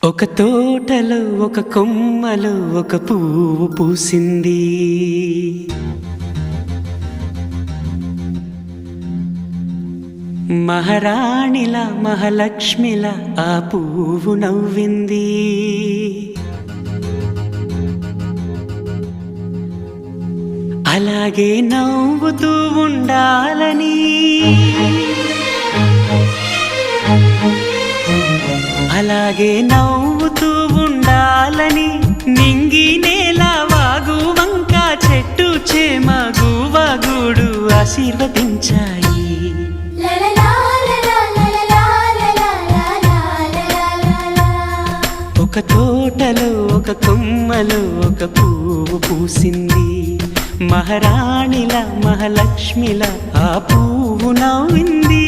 ఒక తోటలో ఒక కొమ్మలో ఒక పువ్వు పూసింది. మహారాణిలా మహాలక్ష్మిలా ఆ పువ్వు నవ్వింది. అలాగే నవ్వుతూ ఉండాలని, అలాగే నవ్వుతూ ఉండాలని నింగి నేల వాగు వంక చెట్టు చేమ గువగూడు ఆశీర్వదించాయి. ఒక తోటలో ఒక కొమ్మలో ఒక పువ్వు పూసింది. మహారాణిలా మహాలక్ష్మిలా ఆ పువ్వు నవ్వింది.